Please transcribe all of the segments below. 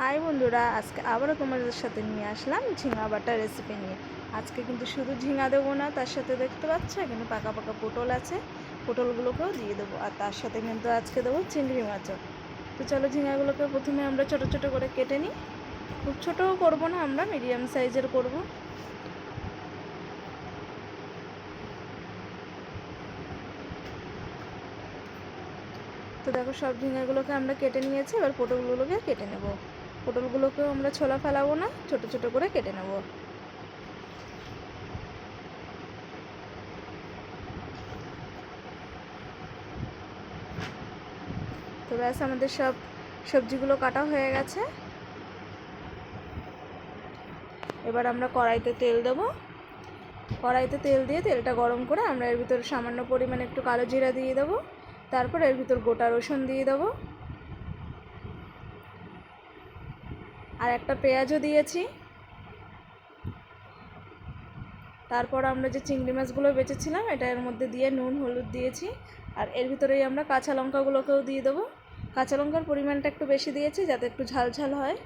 High বন্ধুরা, আজকে আবারও তোমাদের সাথে নিয়ে আসলাম ঝিঙা বাটা রেসিপি নিয়ে। আজকে কিন্তু শুধু ঝিঙা দেবো না, তার সাথে দেখতে পাচ্ছ এখানে পাকা পাকা পটল আছে, পটলগুলোকেও দিয়ে দেবো। আর তার সাথে কিন্তু আজকে দেবো চিংড়ি মাছও। তো চলো ঝিঙাগুলোকে প্রথমে আমরা ছোটো ছোটো করে কেটে নিই। খুব ছোটোও করবো না, আমরা মিডিয়াম সাইজের করব। তো দেখো সব ঝিঙাগুলোকে আমরা কেটে নিয়েছি, এবার পটলগুলোকে কেটে নেব। পটলগুলোকেও আমরা ছোলা ফেলাবো না, ছোটো ছোটো করে কেটে নেব। তো ব্যাস আমাদের সব সবজিগুলো কাটা হয়ে গেছে। এবার আমরা কড়াইতে তেল দেবো। কড়াইতে তেল দিয়ে তেলটা গরম করে আমরা এর ভিতরে সামান্য পরিমাণে একটু কালো জিরা দিয়ে দেবো। তারপর এর ভিতর গোটা রসুন দিয়ে দেবো, আর একটা পেঁয়াজও দিয়েছি। তারপর আমরা যে চিংড়ি মাছগুলো বেঁচেছিলাম এটা এর মধ্যে দিয়ে নুন হলুদ দিয়েছি। আর এর ভিতরেই আমরা কাঁচা লঙ্কাগুলোকেও দিয়ে দেবো। কাঁচা লঙ্কার পরিমাণটা একটু বেশি দিয়েছি যাতে একটু ঝাল ঝাল হয়।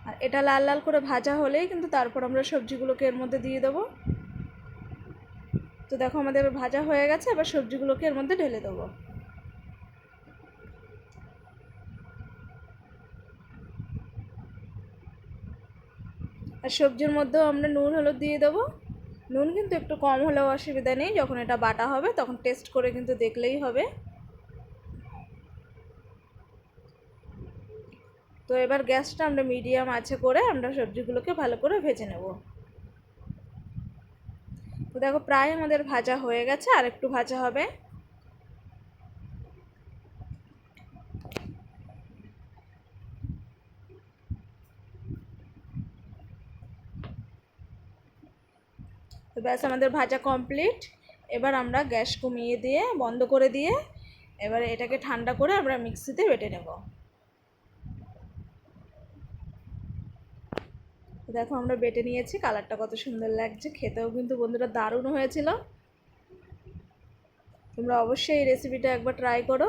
আর এটা লাল লাল করে ভাজা হলেই কিন্তু তারপর আমরা সবজিগুলোকে এর মধ্যে দিয়ে দেবো। তো দেখো আমাদের ভাজা হয়ে গেছে, এবার সবজিগুলোকে এর মধ্যে ঢেলে দেবো। আর সবজির মধ্যেও আমরা নুন হলুদ দিয়ে দেবো। নুন কিন্তু একটু কম হলেও অসুবিধা নেই, যখন এটা বাটা হবে তখন টেস্ট করে কিন্তু দেখলেই হবে। তো এবার গ্যাসটা আমরা মিডিয়াম আঁচে করে আমরা সবজিগুলোকে ভালো করে ভেজে নেব। তো দেখো প্রায় আমাদের ভাজা হয়ে গেছে, আর একটু ভাজা হবে। তো ব্যাস আমাদের ভাজা কমপ্লিট। এবার আমরা গ্যাস কমিয়ে দিয়ে বন্ধ করে দিয়ে এবার এটাকে ঠান্ডা করে আমরা মিক্সিতে বেটে নেব। দেখো আমরা বেটে নিয়েছি, কালারটা কত সুন্দর লাগছে, খেতেও কিন্তু বন্ধুরা দারুণ হয়েছিল। তোমরা অবশ্যই এই রেসিপিটা একবার ট্রাই করো।